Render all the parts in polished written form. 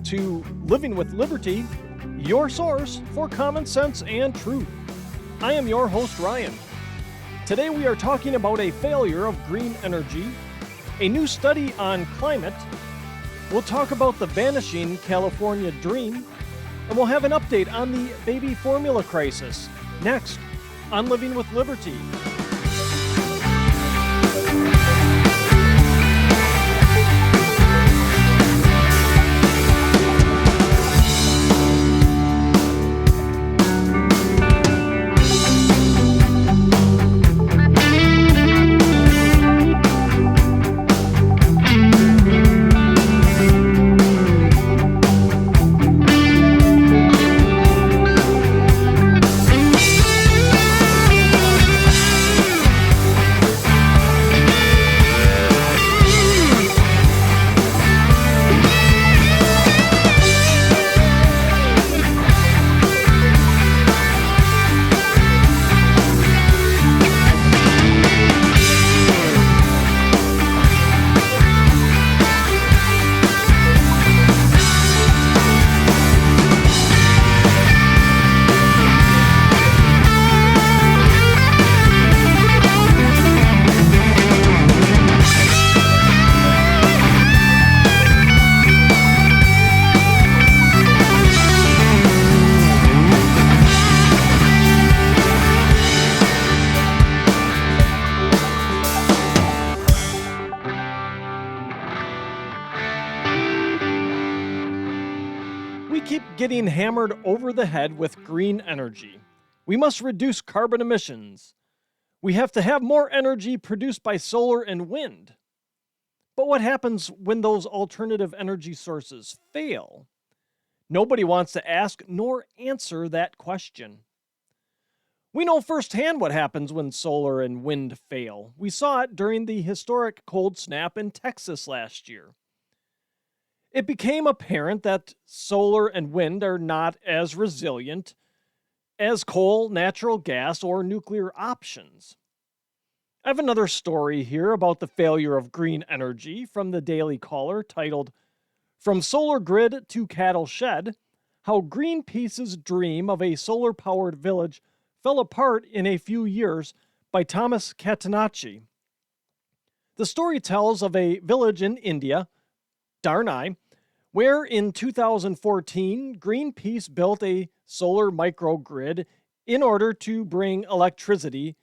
to Living with Liberty, your source for common sense and truth. I am your host, Ryan. Today we are talking about a failure of green energy, a new study on climate. We'll talk about the vanishing California dream, and we'll have an update on the baby formula crisis next on Living with Liberty. Getting hammered over the head with green energy. We must reduce carbon emissions. We have to have more energy produced by solar and wind. But what happens when those alternative energy sources fail? Nobody wants to ask nor answer that question. We know firsthand what happens when solar and wind fail. We saw it during the historic cold snap in Texas last year. It became apparent that solar and wind are not as resilient as coal, natural gas, or nuclear options. I have another story here about the failure of green energy from the Daily Caller titled, "From Solar Grid to Cattle Shed, How Greenpeace's Dream of a Solar-Powered Village Fell Apart in a Few Years" by Thomas Catenacci. The story tells of a village in India, Darnai, where in 2014, Greenpeace built a solar microgrid in order to bring electricity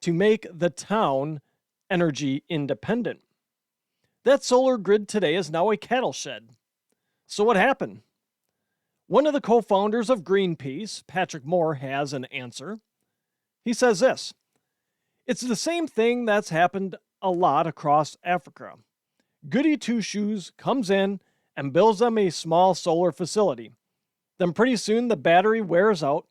to make the town energy independent. That solar grid today is now a cattle shed. So what happened? One of the co-founders of Greenpeace, Patrick Moore, has an answer. He says this: "It's the same thing that's happened a lot across Africa. Goody two-shoes comes in and builds them a small solar facility. Then pretty soon the battery wears out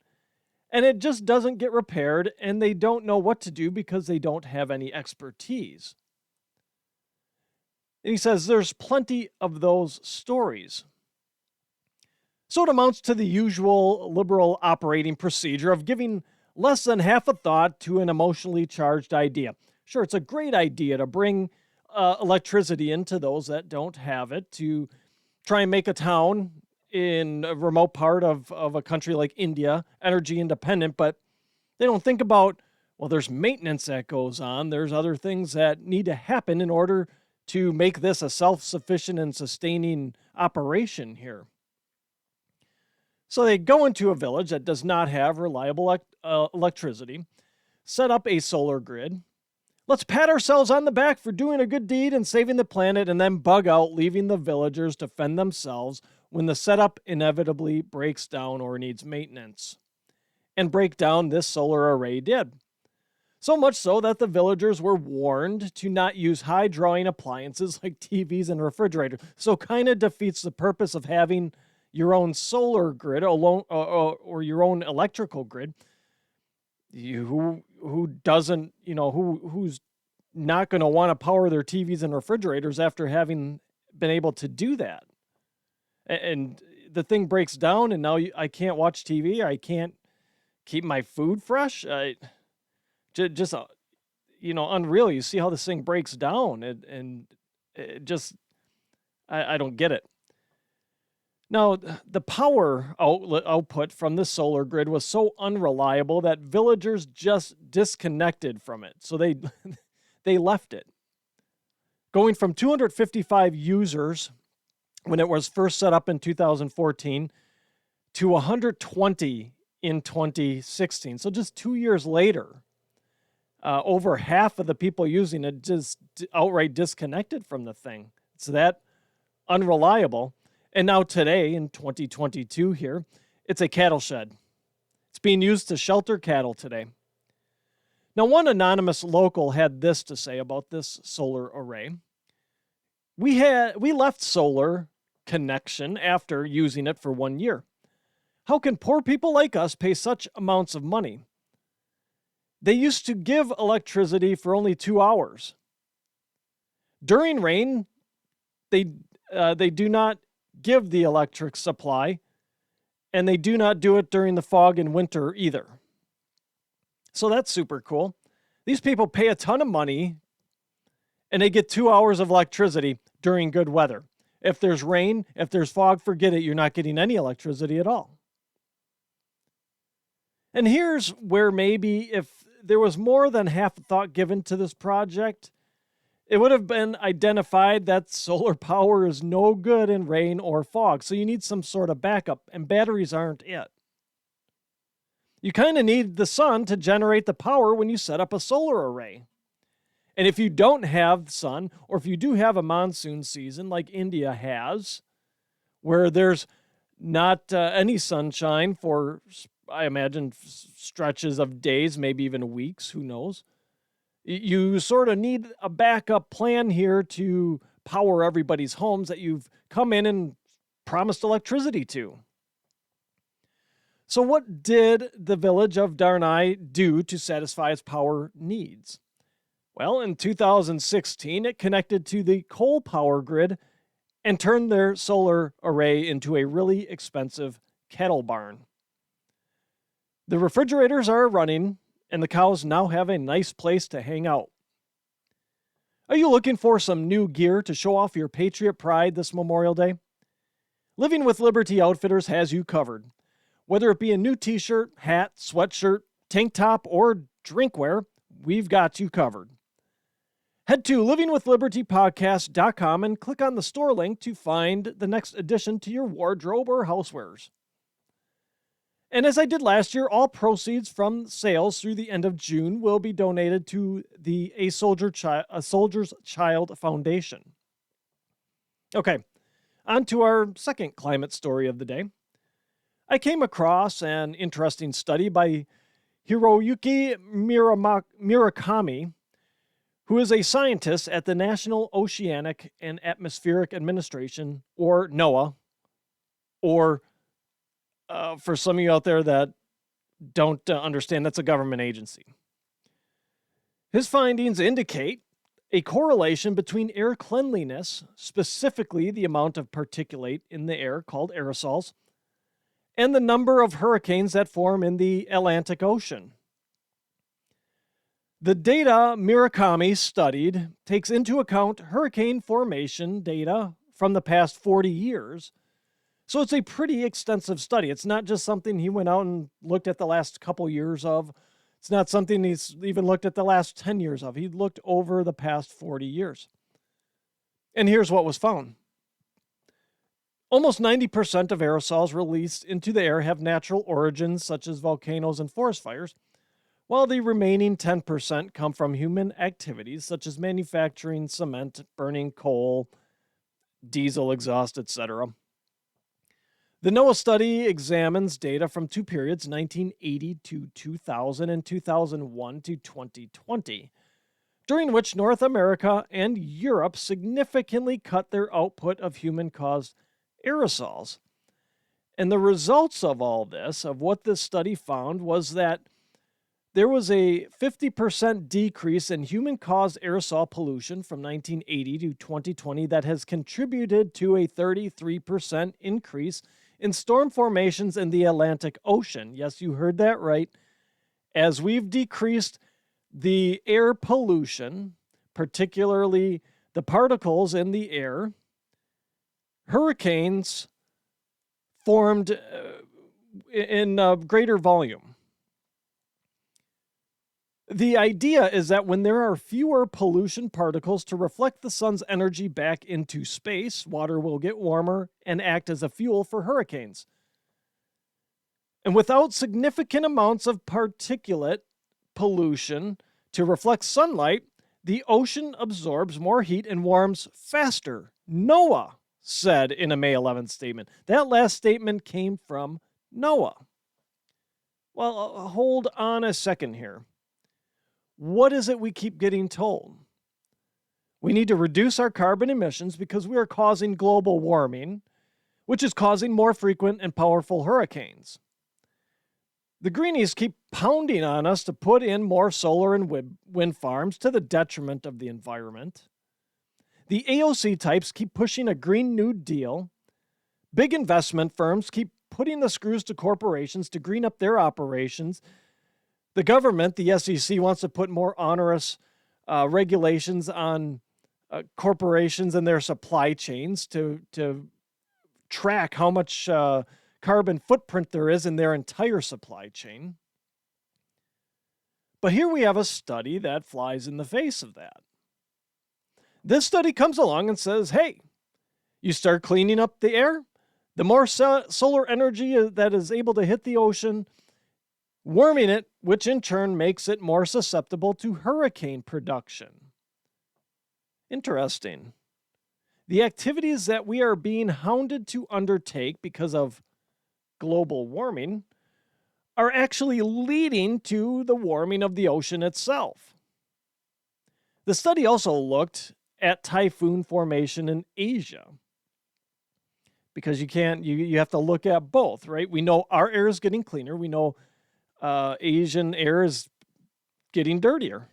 and it just doesn't get repaired, and they don't know what to do because they don't have any expertise." And he says there's plenty of those stories. So it amounts to the usual liberal operating procedure of giving less than half a thought to an emotionally charged idea. Sure, it's a great idea to bring electricity into those that don't have it, to try and make a town in a remote part of a country like India energy independent, but they don't think about, well, there's maintenance that goes on. There's other things that need to happen in order to make this a self-sufficient and sustaining operation here. So they go into a village that does not have reliable electricity, set up a solar grid. Let's pat ourselves on the back for doing a good deed and saving the planet, and then bug out, leaving the villagers to fend themselves when the setup inevitably breaks down or needs maintenance. And break down this solar array did. So much so that the villagers were warned to not use high-drawing appliances like TVs and refrigerators. So kind of defeats the purpose of having your own solar grid alone, or your own electrical grid. Who doesn't, who's not going to want to power their TVs and refrigerators after having been able to do that? And the thing breaks down, and now I can't watch TV. I can't keep my food fresh. Just unreal. You see how this thing breaks down, and it just, I don't get it. Now, the power output from the solar grid was so unreliable that villagers just disconnected from it. So they they left it. Going from 255 users when it was first set up in 2014 to 120 in 2016. So just 2 years later, over half of the people using it just outright disconnected from the thing. It's that unreliable. And now today, in 2022 here, it's a cattle shed. It's being used to shelter cattle today. Now, one anonymous local had this to say about this solar array. We left solar connection after using it for 1 year. How can poor people like us pay such amounts of money? They used to give electricity for only 2 hours. During rain, they do not give the electric supply, and they do not do it during the fog in winter either. So that's super cool. These people pay a ton of money, and they get 2 hours of electricity during good weather. If there's rain, if there's fog, forget it. You're not getting any electricity at all. And here's where maybe if there was more than half a thought given to this project, it would have been identified that solar power is no good in rain or fog. So you need some sort of backup, and batteries aren't it. You kind of need the sun to generate the power when you set up a solar array. And if you don't have sun, or if you do have a monsoon season like India has, where there's not any sunshine for, I imagine, stretches of days, maybe even weeks, who knows? You sort of need a backup plan here to power everybody's homes that you've come in and promised electricity to. So what did the village of Darnai do to satisfy its power needs? Well, in 2016, it connected to the coal power grid and turned their solar array into a really expensive cattle barn. The refrigerators are running, and the cows now have a nice place to hang out. Are you looking for some new gear to show off your patriot pride this Memorial Day? Living with Liberty Outfitters has you covered. Whether it be a new t-shirt, hat, sweatshirt, tank top, or drinkware, we've got you covered. Head to livingwithlibertypodcast.com and click on the store link to find the next addition to your wardrobe or housewares. And as I did last year, all proceeds from sales through the end of June will be donated to the A Soldier's Child Foundation. Okay, on to our second climate story of the day. I came across an interesting study by Hiroyuki Murakami, who is a scientist at the National Oceanic and Atmospheric Administration, or NOAA, or for some of you out there that don't understand, that's a government agency. His findings indicate a correlation between air cleanliness, specifically the amount of particulate in the air called aerosols, and the number of hurricanes that form in the Atlantic Ocean. The data Murakami studied takes into account hurricane formation data from the past 40 years. So it's a pretty extensive study. It's not just something he went out and looked at the last couple years of. It's not something he's even looked at the last 10 years of. He looked over the past 40 years. And here's what was found. Almost 90% of aerosols released into the air have natural origins, such as volcanoes and forest fires, while the remaining 10% come from human activities, such as manufacturing, cement, burning coal, diesel exhaust, etc. The NOAA study examines data from two periods, 1980 to 2000 and 2001 to 2020, during which North America and Europe significantly cut their output of human-caused aerosols. And the results of all this, of what this study found, was that there was a 50% decrease in human-caused aerosol pollution from 1980 to 2020 that has contributed to a 33% increase in storm formations in the Atlantic Ocean. Yes, you heard that right. As we've decreased the air pollution, particularly the particles in the air, hurricanes formed in greater volume. The idea is that when there are fewer pollution particles to reflect the sun's energy back into space, water will get warmer and act as a fuel for hurricanes. And without significant amounts of particulate pollution to reflect sunlight, the ocean absorbs more heat and warms faster. NOAA said in a May 11th statement. That last statement came from NOAA. Well, hold on a second here. What is it we keep getting told? We need to reduce our carbon emissions because we are causing global warming, which is causing more frequent and powerful hurricanes. The greenies keep pounding on us to put in more solar and wind farms to the detriment of the environment. The AOC types keep pushing a Green New Deal. Big investment firms keep putting the screws to corporations to green up their operations. The government, the SEC, wants to put more onerous regulations on corporations and their supply chains to track how much carbon footprint there is in their entire supply chain. But here we have a study that flies in the face of that. This study comes along and says, hey, you start cleaning up the air, the more solar energy that is able to hit the ocean, warming it, which in turn makes it more susceptible to hurricane production. Interesting. The activities that we are being hounded to undertake because of global warming are actually leading to the warming of the ocean itself. The study also looked at typhoon formation in Asia, because you have to look at both, right? We know our air is getting cleaner. We know Asian air is getting dirtier.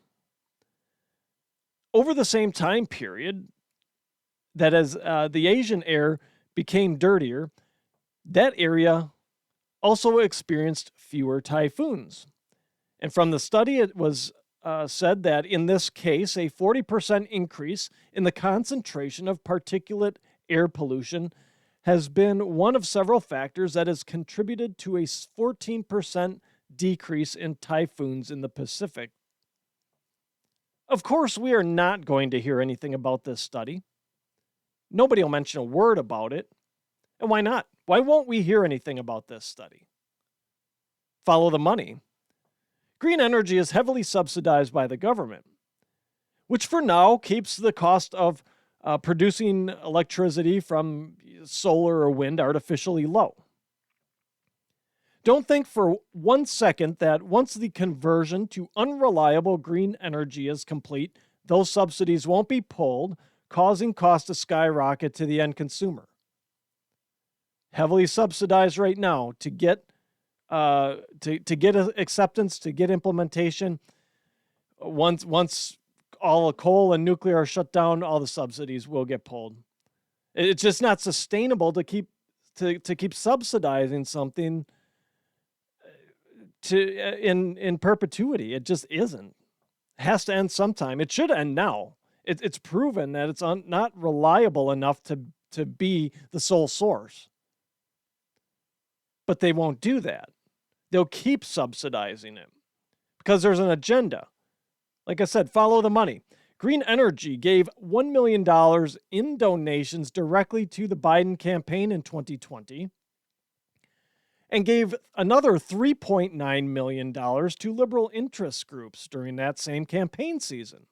Over the same time period, that as the Asian air became dirtier, that area also experienced fewer typhoons. And from the study, it was said that in this case, a 40% increase in the concentration of particulate air pollution has been one of several factors that has contributed to a 14% decrease in typhoons in the Pacific. Of course, we are not going to hear anything about this study. Nobody will mention a word about it. And why not? Why won't we hear anything about this study? Follow the money. Green energy is heavily subsidized by the government, which for now keeps the cost of producing electricity from solar or wind artificially low. Don't think for 1 second that once the conversion to unreliable green energy is complete, those subsidies won't be pulled, causing costs to skyrocket to the end consumer. Heavily subsidized right now to get acceptance, to get implementation. Once all coal and nuclear are shut down, all the subsidies will get pulled. It's just not sustainable to keep subsidizing something in perpetuity. It just isn't. It has to end sometime. It should end now. It's proven that it's not reliable enough to be the sole source. But they won't do that. They'll keep subsidizing it because there's an agenda. Like I said, follow the money. Green Energy gave $1 million in donations directly to the Biden campaign in 2020 and gave another $3.9 million to liberal interest groups during that same campaign season.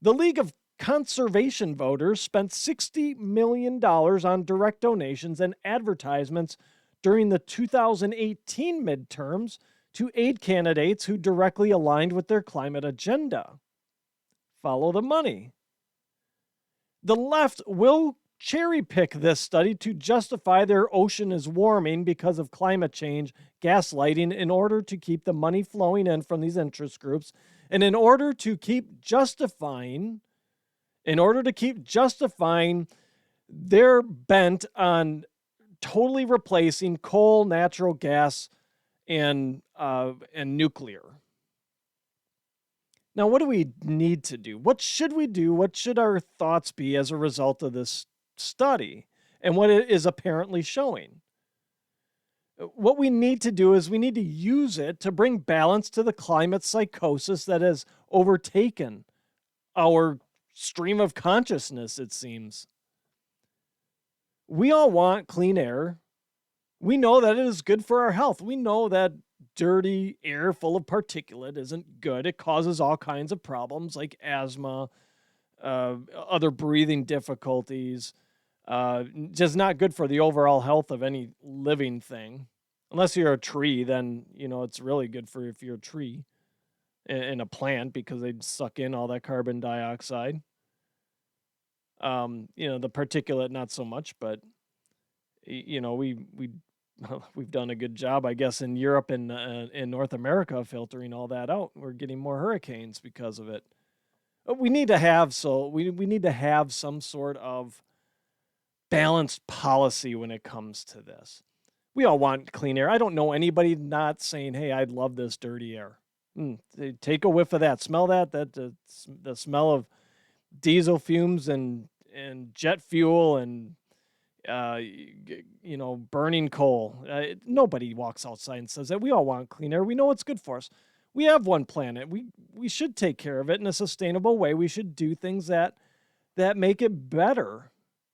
The League of Conservation Voters spent $60 million on direct donations and advertisements during the 2018 midterms to aid candidates who directly aligned with their climate agenda. Follow the money. The left will cherry pick this study to justify their ocean is warming because of climate change, gaslighting, in order to keep the money flowing in from these interest groups, and in order to keep justifying their bent on totally replacing coal, natural gas, and nuclear. Now, what do we need to do? What should we do? What should our thoughts be as a result of this study? and what it is apparently showing. What we need to do is we need to use it to bring balance to the climate psychosis that has overtaken our stream of consciousness, it seems. We all want clean air. We know that it is good for our health. We know that dirty air full of particulate isn't good. It causes all kinds of problems like asthma, other breathing difficulties. Just not good for the overall health of any living thing. Unless you're a tree, then, it's really good for if you're a tree in a plant because they suck in all that carbon dioxide. The particulate, not so much, but, we've done a good job, I guess, in Europe and in North America filtering all that out. We're getting more hurricanes because of it. But we need to have we need to have some sort of balanced policy when it comes to this. We all want clean air. I don't know anybody not saying, "Hey, I'd love this dirty air." Take a whiff of that. Smell that. The smell of diesel fumes and jet fuel and burning coal. Nobody walks outside and says that. We all want clean air. We know it's good for us. We have one planet. We should take care of it in a sustainable way. We should do things that make it better.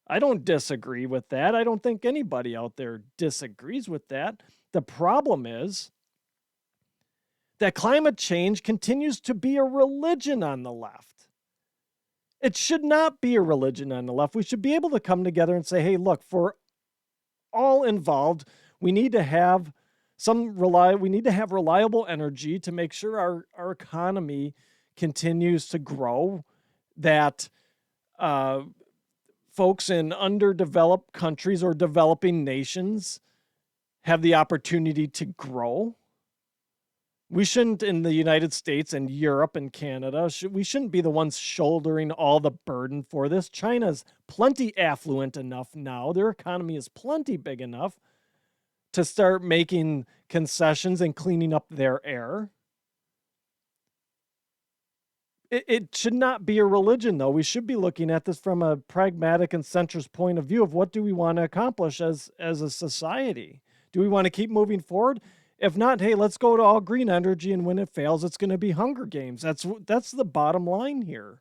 I don't disagree with that. I don't think anybody out there disagrees with that. The problem is that climate change continues to be a religion on the left. It should not be a religion on the left. We should be able to come together and say, hey, look, for all involved, we need to have reliable energy to make sure our economy continues to grow, that folks in underdeveloped countries or developing nations have the opportunity to grow. We shouldn't, in the United States and Europe and Canada, we shouldn't be the ones shouldering all the burden for this. China's plenty affluent enough now. Their economy is plenty big enough to start making concessions and cleaning up their air. It should not be a religion, though. We should be looking at this from a pragmatic and centrist point of view of what do we want to accomplish as a society. Do we want to keep moving forward? If not, hey, let's go to all green energy, and when it fails, it's going to be Hunger Games. That's the bottom line here.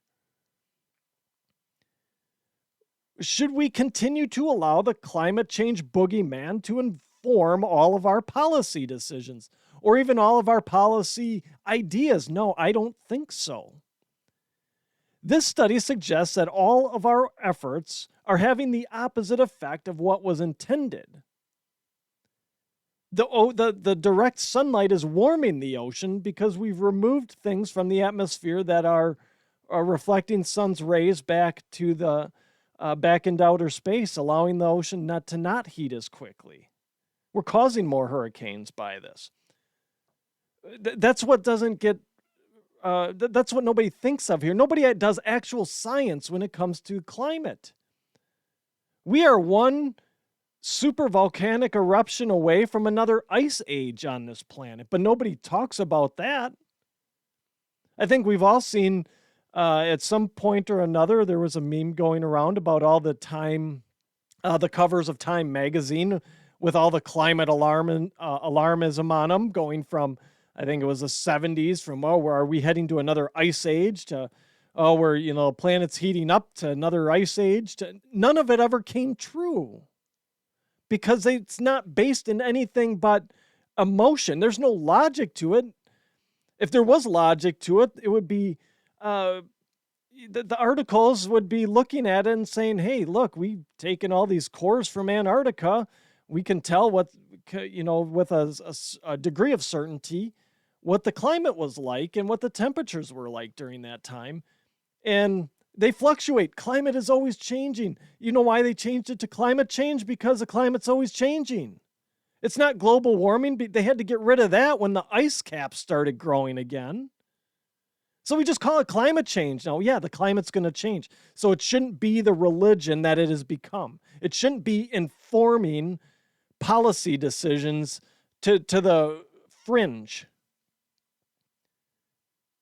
Should we continue to allow the climate change boogeyman to inform all of our policy decisions or even all of our policy ideas? No, I don't think so. This study suggests that all of our efforts are having the opposite effect of what was intended. The direct sunlight is warming the ocean because we've removed things from the atmosphere that are reflecting sun's rays back to back into outer space, allowing the ocean not heat as quickly. We're causing more hurricanes by this. That's what doesn't get. That's what nobody thinks of here. Nobody does actual science when it comes to climate. We are one super volcanic eruption away from another ice age on this planet, but nobody talks about that. I think we've all seen at some point or another, there was a meme going around about all the covers of Time magazine with all the climate alarmism on them, going from, I think it was the 70s, from, where are we heading to another ice age, to, where, the planet's heating up, to another ice age. None of it ever came true because it's not based in anything but emotion. There's no logic to it. If there was logic to it, it would be, the articles would be looking at it and saying, hey, look, we've taken all these cores from Antarctica. We can tell what, with a degree of certainty, what the climate was like and what the temperatures were like during that time. And they fluctuate. Climate is always changing. You know why they changed it to climate change? Because the climate's always changing. It's not global warming. They had to get rid of that when the ice caps started growing again. So we just call it climate change now. Yeah, the climate's going to change. So it shouldn't be the religion that it has become. It shouldn't be informing policy decisions to the fringe.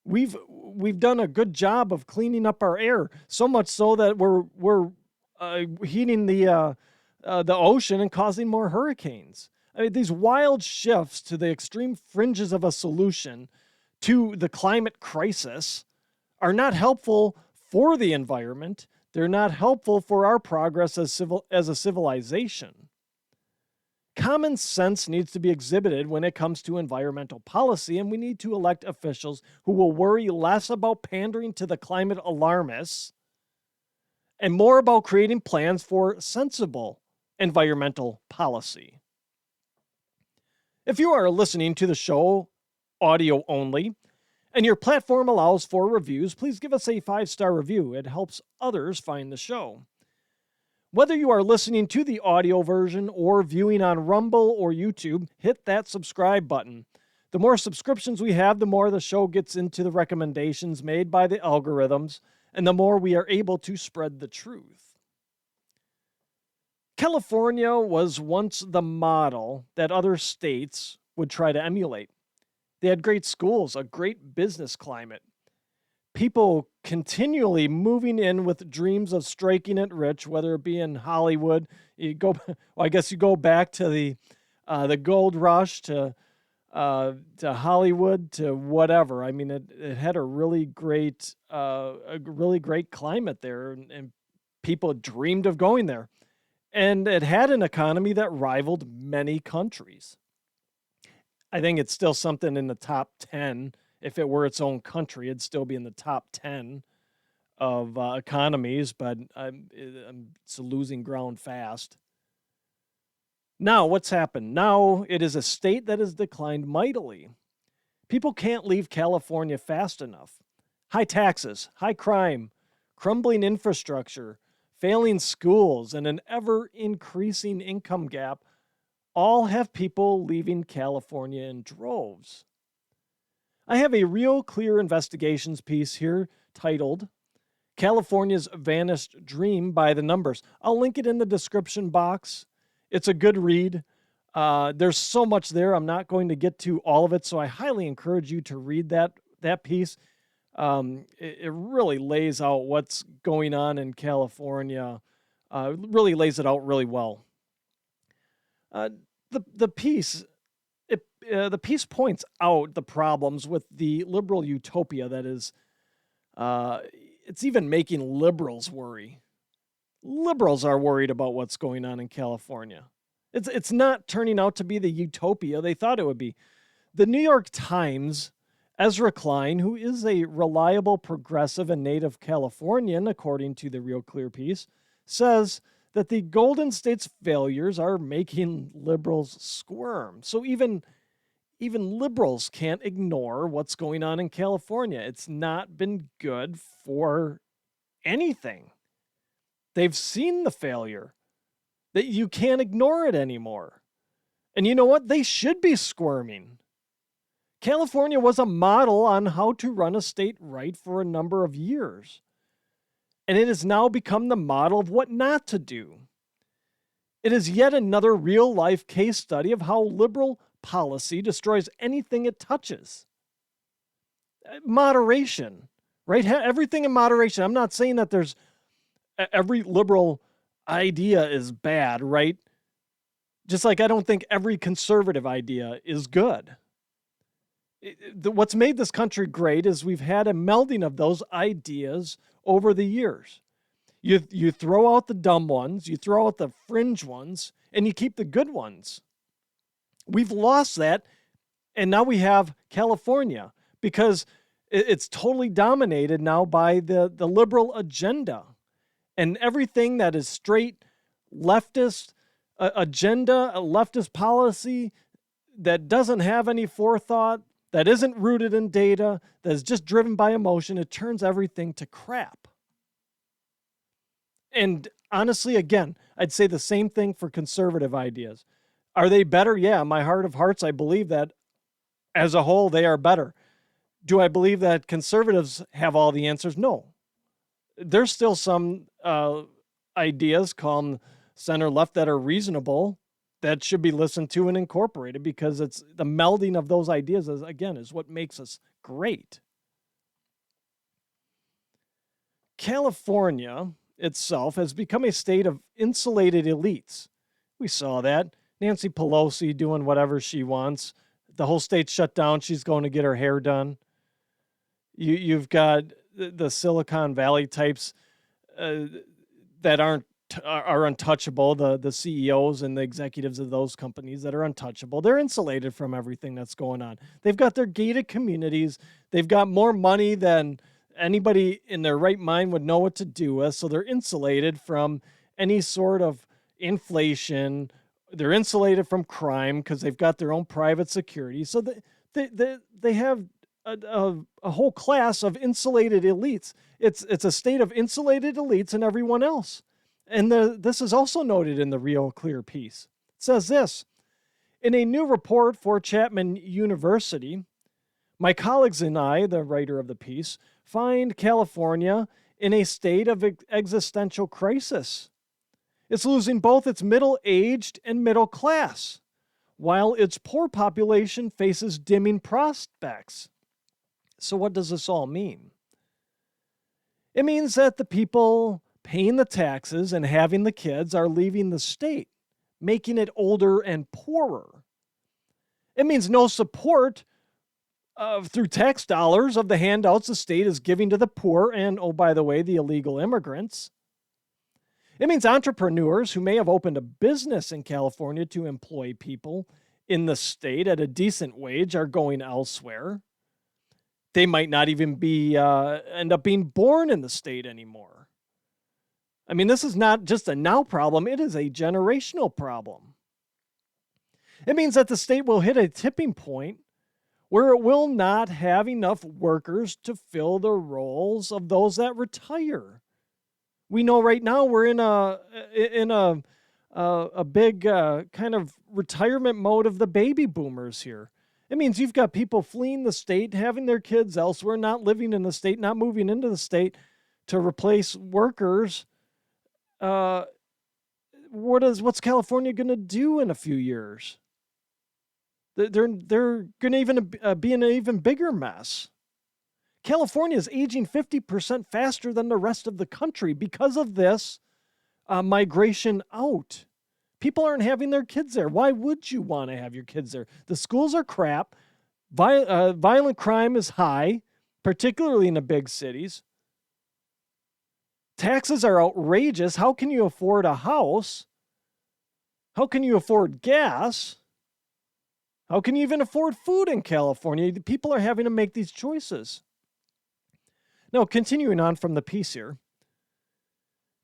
We've done a good job of cleaning up our air, so much so that we're heating the the ocean and causing more hurricanes. I mean, these wild shifts to the extreme fringes of a solution to the climate crisis are not helpful for the environment. They're not helpful for our progress as a civilization. Common sense needs to be exhibited when it comes to environmental policy, and we need to elect officials who will worry less about pandering to the climate alarmists and more about creating plans for sensible environmental policy. If you are listening to the show audio only and your platform allows for reviews, please give us a 5-star review. It helps others find the show. Whether you are listening to the audio version or viewing on Rumble or YouTube, hit that subscribe button. The more subscriptions we have, the more the show gets into the recommendations made by the algorithms, and the more we are able to spread the truth. California was once the model that other states would try to emulate. They had great schools, a great business climate. People continually moving in with dreams of striking it rich, whether it be in Hollywood. I guess you go back to the gold rush to Hollywood to whatever. I mean, it had a really great climate there, and people dreamed of going there. And it had an economy that rivaled many countries. I think it's still something in the top 10. If it were its own country, it'd still be in the top 10 of economies, but it's losing ground fast. Now, what's happened? Now it is a state that has declined mightily. People can't leave California fast enough. High taxes, high crime, crumbling infrastructure, failing schools, and an ever-increasing income gap all have people leaving California in droves. I have a Real Clear Investigations piece here titled California's Vanished Dream by the Numbers. I'll link it in the description box. It's a good read. There's so much there. I'm not going to get to all of it, so I highly encourage you to read that piece. It really lays out what's going on in California. It really lays it out really well. The piece points out the problems with the liberal utopia that is. It's even making liberals worry. Liberals are worried about what's going on in California. It's not turning out to be the utopia they thought it would be. The New York Times, Ezra Klein, who is a reliable progressive and native Californian, according to the Real Clear piece, says that the Golden State's failures are making liberals squirm. So even liberals can't ignore what's going on in California. It's not been good for anything. They've seen the failure. That you can't ignore it anymore. And you know what? They should be squirming. California was a model on how to run a state right for a number of years. And it has now become the model of what not to do. It is yet another real-life case study of how liberal policy destroys anything it touches. Moderation, right? Everything in moderation. I'm not saying that there's every liberal idea is bad, right? Just like I don't think every conservative idea is good. What's made this country great is we've had a melding of those ideas over the years. You throw out the dumb ones, you throw out the fringe ones, and you keep the good ones. We've lost that, and now we have California because it's totally dominated now by the liberal agenda. And everything that is straight leftist agenda, a leftist policy that doesn't have any forethought, that isn't rooted in data, that is just driven by emotion, it turns everything to crap. And honestly, again, I'd say the same thing for conservative ideas. Are they better? Yeah, in my heart of hearts, I believe that as a whole, they are better. Do I believe that conservatives have all the answers? No. There's still some ideas called center left that are reasonable that should be listened to and incorporated because it's the melding of those ideas is what makes us great. California itself has become a state of insulated elites We saw that. Nancy Pelosi doing whatever she wants. The whole state shut down. She's going to get her hair done. You've got the Silicon Valley types that are untouchable. The CEOs and the executives of those companies that are untouchable. They're insulated from everything that's going on. They've got their gated communities. They've got more money than anybody in their right mind would know what to do with. So they're insulated from any sort of inflation. They're insulated from crime because they've got their own private security. So they have a whole class of insulated elites. It's a state of insulated elites and everyone else. And this is also noted in the Real Clear piece. It says this: in a new report for Chapman University, my colleagues and I, the writer of the piece, find California in a state of existential crisis. It's losing both its middle-aged and middle class, while its poor population faces dimming prospects. So what does this all mean? It means that the people paying the taxes and having the kids are leaving the state, making it older and poorer. It means no support through tax dollars of the handouts the state is giving to the poor and, oh, by the way, the illegal immigrants. It means entrepreneurs who may have opened a business in California to employ people in the state at a decent wage are going elsewhere. They might not even end up being born in the state anymore. I mean, this is not just a now problem, it is a generational problem. It means that the state will hit a tipping point where it will not have enough workers to fill the roles of those that retire. We know right now we're in a big kind of retirement mode of the baby boomers here. It means you've got people fleeing the state, having their kids elsewhere, not living in the state, not moving into the state to replace workers. What's California going to do in a few years? They're going to even be in an even bigger mess. California is aging 50% faster than the rest of the country because of this migration out. People aren't having their kids there. Why would you want to have your kids there? The schools are crap. Violent crime is high, particularly in the big cities. Taxes are outrageous. How can you afford a house? How can you afford gas? How can you even afford food in California? People are having to make these choices. Now, continuing on from the piece here,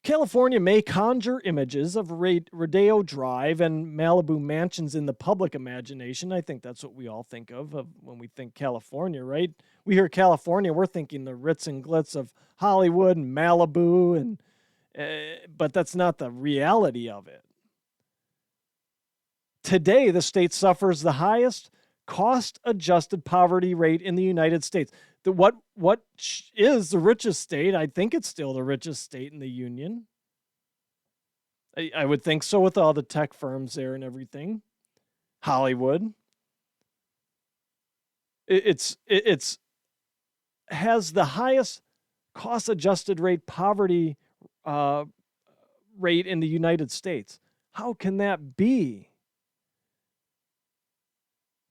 California may conjure images of Rodeo Drive and Malibu mansions in the public imagination. I think that's what we all think of when we think California, right? We hear California, we're thinking the ritz and glitz of Hollywood and Malibu, but that's not the reality of it. Today, the state suffers the highest cost-adjusted poverty rate in the United States. What is the richest state? I think it's still the richest state in the union. I would think so with all the tech firms there and everything. Hollywood. It's has the highest cost-adjusted rate poverty rate in the United States. How can that be?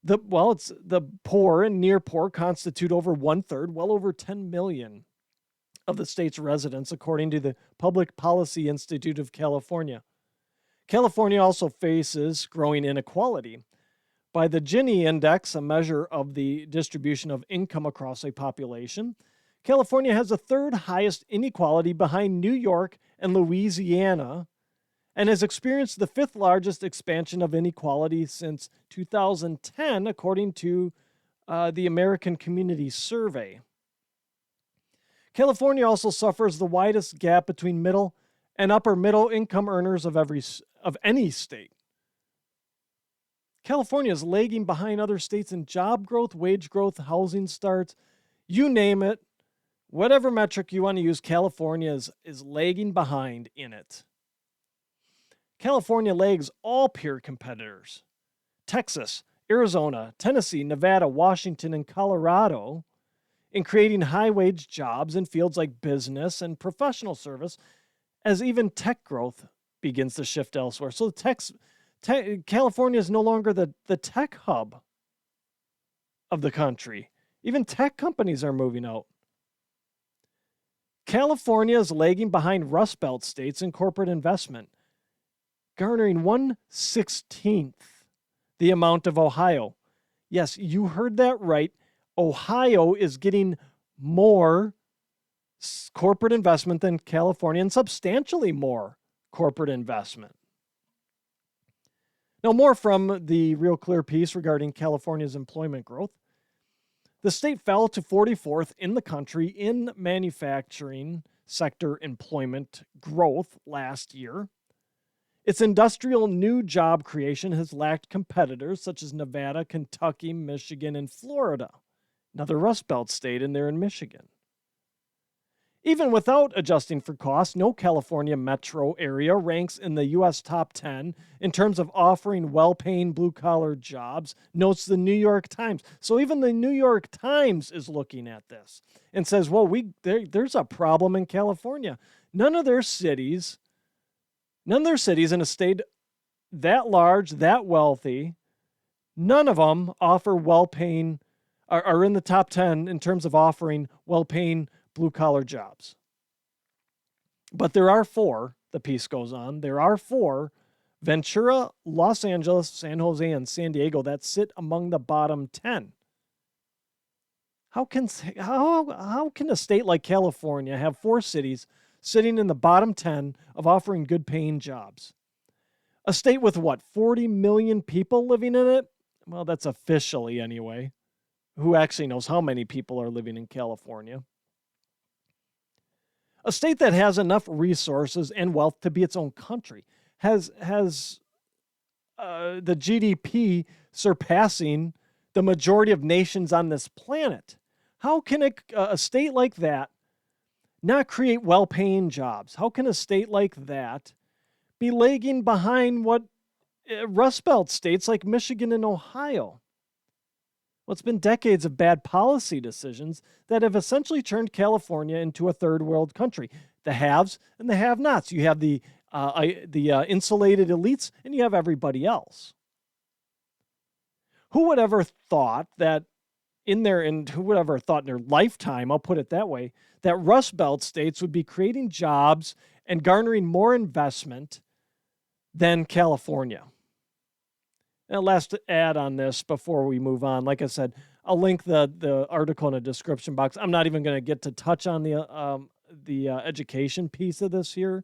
It's the poor and near poor constitute over 1/3, well over 10 million of the state's residents, according to the Public Policy Institute of California. California also faces growing inequality. By the Gini Index, a measure of the distribution of income across a population, California has the third highest inequality behind New York and Louisiana, and has experienced the fifth largest expansion of inequality since 2010, according to the American Community Survey. California also suffers the widest gap between middle and upper middle income earners of any state. California is lagging behind other states in job growth, wage growth, housing starts, you name it. Whatever metric you want to use, California is lagging behind in it. California lags all peer competitors. Texas, Arizona, Tennessee, Nevada, Washington, and Colorado in creating high-wage jobs in fields like business and professional service, as even tech growth begins to shift elsewhere. So California is no longer the tech hub of the country. Even tech companies are moving out. California is lagging behind Rust Belt states in corporate investment, garnering 1/16th the amount of Ohio. Yes, you heard that right. Ohio is getting more corporate investment than California, and substantially more corporate investment. Now, more from the Real Clear piece regarding California's employment growth. The state fell to 44th in the country in manufacturing sector employment growth last year. Its industrial new job creation has lacked competitors such as Nevada, Kentucky, Michigan, and Florida. Another Rust Belt state in there in Michigan. Even without adjusting for cost, no California metro area ranks in the U.S. top 10 in terms of offering well-paying blue-collar jobs, notes the New York Times. So even the New York Times is looking at this and says, well, there's a problem in California. None of their cities in a state that large, that wealthy, none of them offer well-paying, are in the top 10 in terms of offering well-paying blue-collar jobs. But there are four, the piece goes on, there are four, Ventura, Los Angeles, San Jose, and San Diego, that sit among the bottom 10. How can a state like California have four cities sitting in the bottom 10 of offering good-paying jobs? A state with, 40 million people living in it? Well, that's officially anyway. Who actually knows how many people are living in California? A state that has enough resources and wealth to be its own country, has the GDP surpassing the majority of nations on this planet. How can a state like that not create well-paying jobs? How can a state like that be lagging behind what Rust Belt states like Michigan and Ohio? Well, it's been decades of bad policy decisions that have essentially turned California into a third world country. The haves and the have-nots. You have the insulated elites, and you have everybody else. Who would ever thought that who would ever thought in their lifetime, I'll put it that way, that Rust Belt states would be creating jobs and garnering more investment than California? And last ad on this before we move on. Like I said, I'll link the article in the description box. I'm not even going to get to touch on the education piece of this here.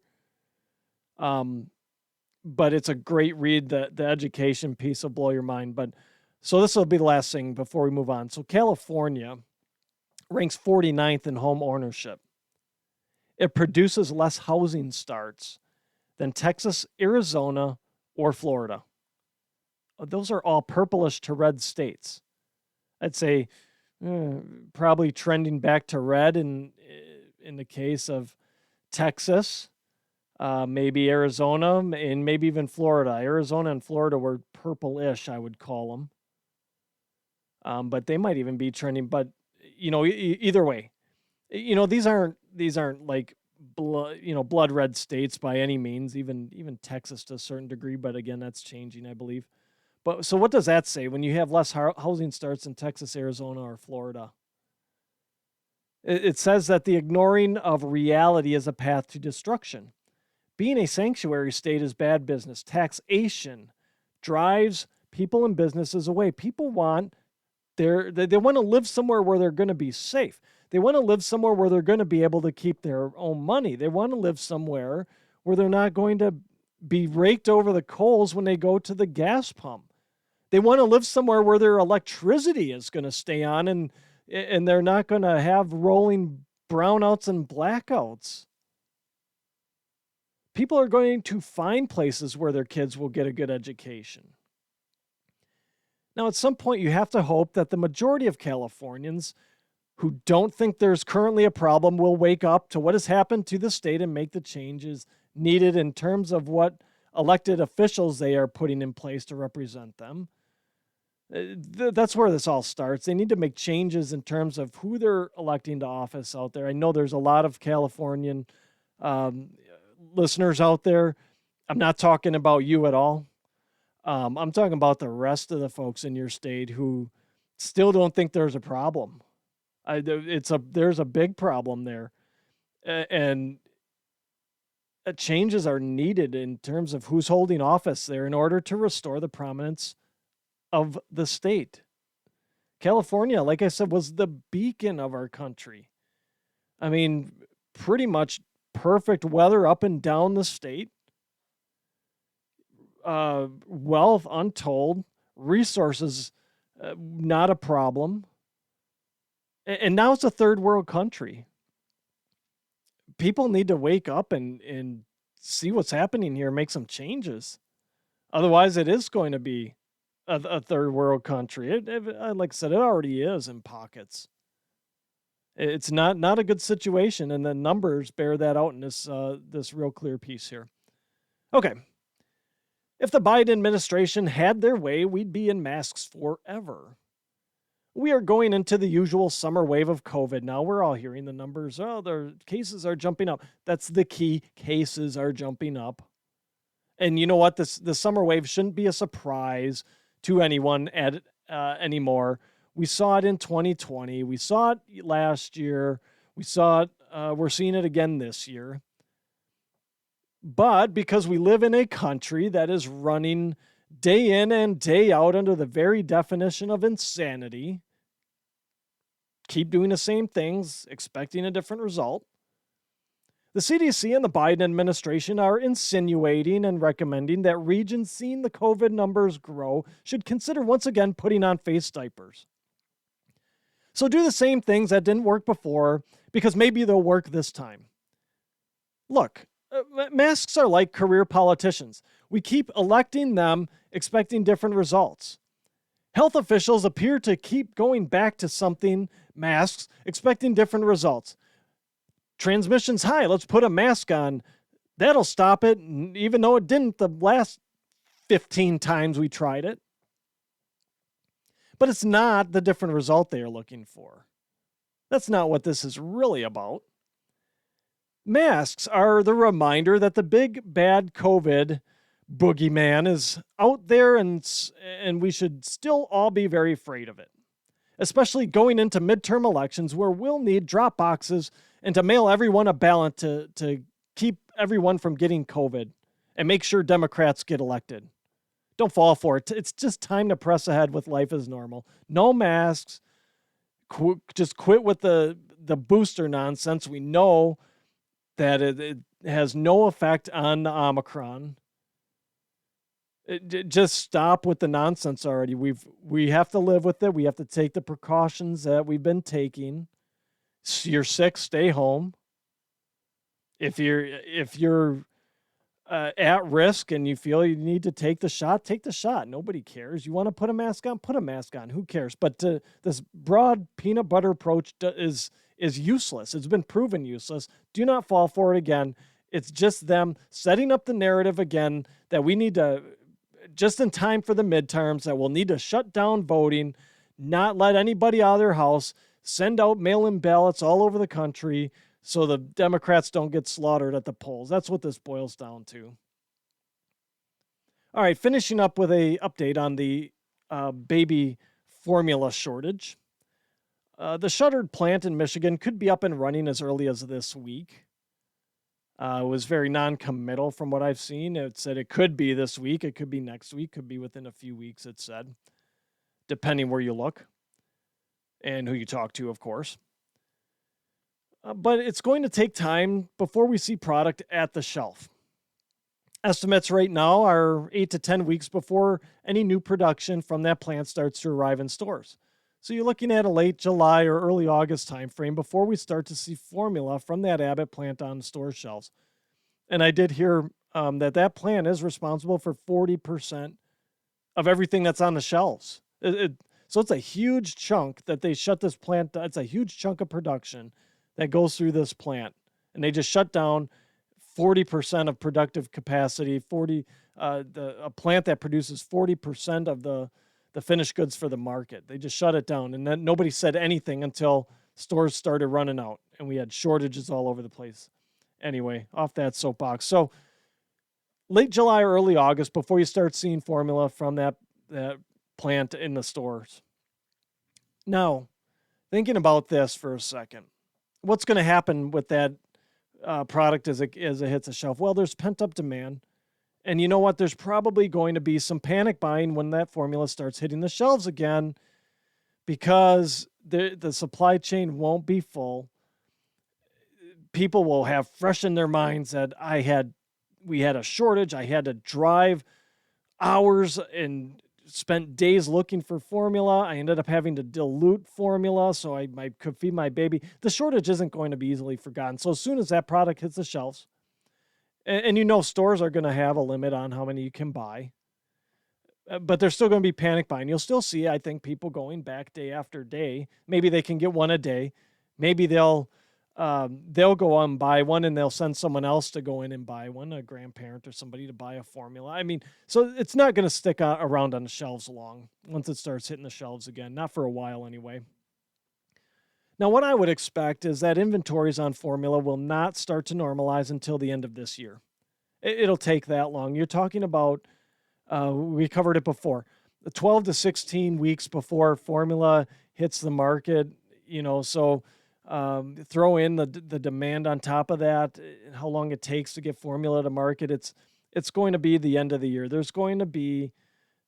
But it's a great read. The education piece will blow your mind. But so this will be the last thing before we move on. So California ranks 49th in home ownership. It produces less housing starts than Texas, Arizona, or Florida. Those are all purplish to red states. I'd say probably trending back to red in the case of Texas, maybe Arizona, and maybe even Florida. Arizona and Florida were purple-ish, I would call them. But they might even be trending. But either way, these aren't like blood red states by any means. Even Texas to a certain degree. But again, that's changing, I believe. But so what does that say when you have less housing starts in Texas, Arizona, or Florida? It says that the ignoring of reality is a path to destruction. Being a sanctuary state is bad business. Taxation drives people and businesses away. People want they want to live somewhere where they're going to be safe. They want to live somewhere where they're going to be able to keep their own money. They want to live somewhere where they're not going to be raked over the coals when they go to the gas pump. They want to live somewhere where their electricity is going to stay on and they're not going to have rolling brownouts and blackouts. People are going to find places where their kids will get a good education. Now, at some point, you have to hope that the majority of Californians who don't think there's currently a problem will wake up to what has happened to the state and make the changes needed in terms of what elected officials they are putting in place to represent them. That's where this all starts. They need to make changes in terms of who they're electing to office out there. I know there's a lot of Californian listeners out there. I'm not talking about you at all. I'm talking about the rest of the folks in your state who still don't think there's a problem. There's a big problem there, and changes are needed in terms of who's holding office there in order to restore the prominence of the state. California, like I said, was the beacon of our country. I mean, pretty much perfect weather up and down the state. Wealth untold, resources not a problem. And now it's a third world country. People need to wake up and see what's happening here, make some changes. Otherwise, it is going to be a third world country. Like I said, it already is in pockets. It's not a good situation, and the numbers bear that out in this real clear piece here. Okay. If the Biden administration had their way, we'd be in masks forever. We are going into the usual summer wave of COVID now. We're all hearing the numbers. Oh, the cases are jumping up. That's the key. Cases are jumping up. And you know what? The summer wave shouldn't be a surprise to anyone anymore. We saw it in 2020. We saw it last year. We saw it. We're seeing it again this year. But because we live in a country that is running day in and day out under the very definition of insanity, keep doing the same things, expecting a different result, the CDC and the Biden administration are insinuating and recommending that regions seeing the COVID numbers grow should consider once again putting on face diapers. So do the same things that didn't work before, because maybe they'll work this time. Look, masks are like career politicians. We keep electing them, expecting different results. Health officials appear to keep going back to something, masks, expecting different results. Transmission's high, let's put a mask on. That'll stop it, even though it didn't the last 15 times we tried it. But it's not the different result they are looking for. That's not what this is really about. Masks are the reminder that the big bad COVID boogeyman is out there, and we should still all be very afraid of it, especially going into midterm elections where we'll need drop boxes and to mail everyone a ballot to keep everyone from getting COVID and make sure Democrats get elected. Don't fall for it. It's just time to press ahead with life as normal. No masks. Just quit with the booster nonsense. We know that it has no effect on the Omicron. Just stop with the nonsense already. We have to live with it. We have to take the precautions that we've been taking. You're sick, stay home. If you're at risk and you feel you need to take the shot, take the shot. Nobody cares. You want to put a mask on, put a mask on. Who cares? But this broad peanut butter approach is useless. It's been proven useless. Do not fall for it again. It's just them setting up the narrative again that we need to, just in time for the midterms, that we'll need to shut down voting, not let anybody out of their house, send out mail-in ballots all over the country so the Democrats don't get slaughtered at the polls. That's what this boils down to. All right, finishing up with a update on the baby formula shortage. The shuttered plant in Michigan could be up and running as early as this week. It was very non-committal from what I've seen. It said it could be this week, it could be next week, could be within a few weeks, it said, depending where you look and who you talk to, of course. But it's going to take time before we see product at the shelf. Estimates right now are 8 to 10 weeks before any new production from that plant starts to arrive in stores. So you're looking at a late July or early August timeframe before we start to see formula from that Abbott plant on store shelves. And I did hear that plant is responsible for 40% of everything that's on the shelves. So it's a huge chunk that they shut this plant down. It's a huge chunk of production that goes through this plant. And they just shut down 40% of productive capacity, a plant that produces 40% of the finished goods for the market. They just shut it down. And then nobody said anything until stores started running out and we had shortages all over the place. Anyway, off that soapbox. So late July or early August before you start seeing formula from that plant in the stores. Now, thinking about this for a second, what's going to happen with that product as it hits a shelf? Well, there's pent up demand. And you know what? There's probably going to be some panic buying when that formula starts hitting the shelves again because the supply chain won't be full. People will have fresh in their minds that we had a shortage. I had to drive hours and spent days looking for formula. I ended up having to dilute formula so I could feed my baby. The shortage isn't going to be easily forgotten. So as soon as that product hits the shelves, and you know stores are going to have a limit on how many you can buy, but there's still going to be panic buying. You'll still see, I think, people going back day after day. Maybe they can get one a day. Maybe they'll go on and buy one and they'll send someone else to go in and buy one, a grandparent or somebody to buy a formula. I mean, so it's not going to stick around on the shelves long once it starts hitting the shelves again, not for a while anyway. Now, what I would expect is that inventories on formula will not start to normalize until the end of this year. It'll take that long. You're talking about, we covered it before, 12 to 16 weeks before formula hits the market, so throw in the demand on top of that, how long it takes to get formula to market. It's going to be the end of the year. There's going to be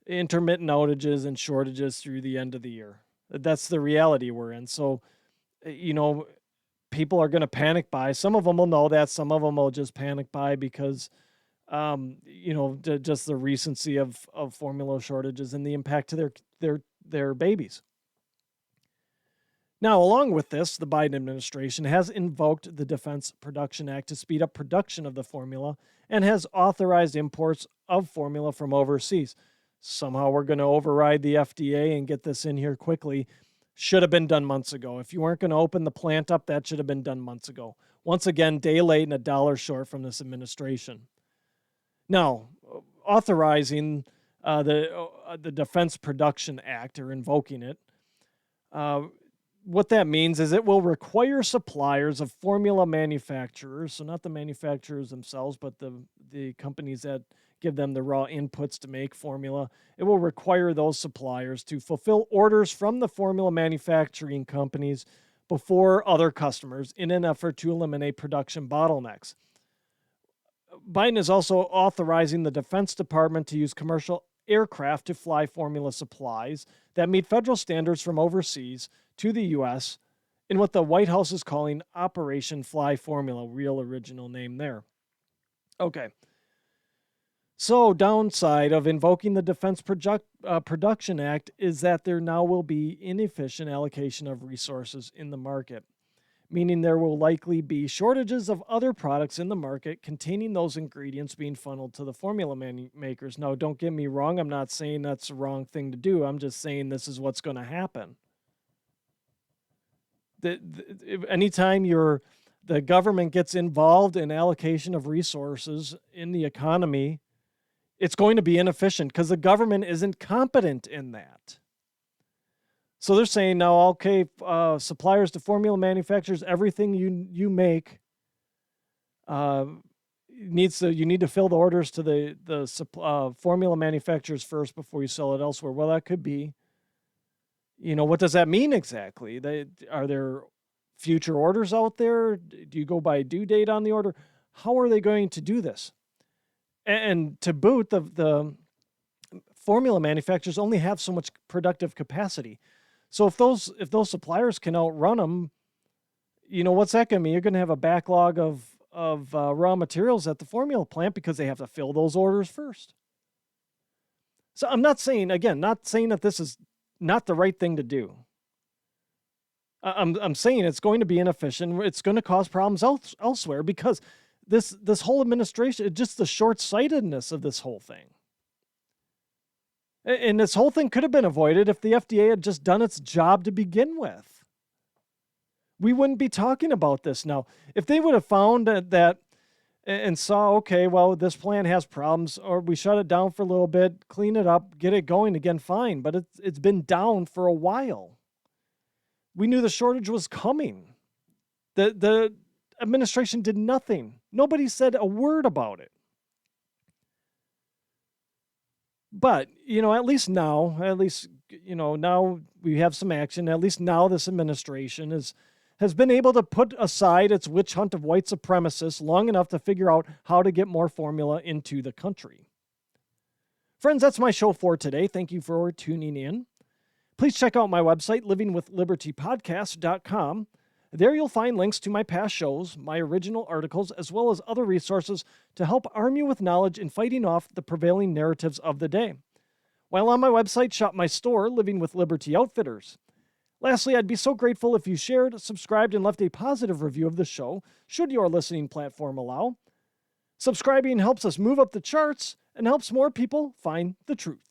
intermittent outages and shortages through the end of the year. That's the reality we're in. So, people are going to panic buy. Some of them will know that. Some of them will just panic buy because, just the recency of formula shortages and the impact to their babies. Now, along with this, the Biden administration has invoked the Defense Production Act to speed up production of the formula and has authorized imports of formula from overseas. Somehow we're going to override the FDA and get this in here quickly. Should have been done months ago. If you weren't going to open the plant up, that should have been done months ago. Once again, day late and $1 short from this administration. Now, authorizing the Defense Production Act, or invoking it, what that means is it will require suppliers of formula manufacturers, so not the manufacturers themselves, but the companies that give them the raw inputs to make formula. It will require those suppliers to fulfill orders from the formula manufacturing companies before other customers in an effort to eliminate production bottlenecks. Biden is also authorizing the Defense Department to use commercial aircraft to fly formula supplies that meet federal standards from overseas to the U.S. in what the White House is calling Operation Fly Formula, real original name there. Okay. So, downside of invoking the Defense Production Act is that there now will be inefficient allocation of resources in the market, meaning there will likely be shortages of other products in the market containing those ingredients being funneled to the formula makers. Now, don't get me wrong. I'm not saying that's the wrong thing to do. I'm just saying this is what's going to happen. Anytime the government gets involved in allocation of resources in the economy, it's going to be inefficient because the government isn't competent in that. So they're saying now, okay, suppliers to formula manufacturers, everything you make you need to fill the orders to the formula manufacturers first before you sell it elsewhere. Well, that could be. What does that mean exactly? Are there future orders out there? Do you go by due date on the order? How are they going to do this? And to boot, the formula manufacturers only have so much productive capacity. So if those suppliers can outrun them, what's that going to mean? You're going to have a backlog of raw materials at the formula plant because they have to fill those orders first. So I'm not saying that this is not the right thing to do. I'm saying it's going to be inefficient. It's going to cause problems elsewhere because this whole administration, just the short-sightedness of this whole thing. And this whole thing could have been avoided if the FDA had just done its job to begin with. We wouldn't be talking about this now. If they would have found that and saw, okay, well, this plant has problems, or we shut it down for a little bit, clean it up, get it going again, fine. But it's been down for a while. We knew the shortage was coming. The administration did nothing. Nobody said a word about it. But, at least now, now we have some action. At least now this administration has been able to put aside its witch hunt of white supremacists long enough to figure out how to get more formula into the country. Friends, that's my show for today. Thank you for tuning in. Please check out my website, livingwithlibertypodcast.com. There you'll find links to my past shows, my original articles, as well as other resources to help arm you with knowledge in fighting off the prevailing narratives of the day. While on my website, shop my store, Living with Liberty Outfitters. Lastly, I'd be so grateful if you shared, subscribed, and left a positive review of the show, should your listening platform allow. Subscribing helps us move up the charts and helps more people find the truth.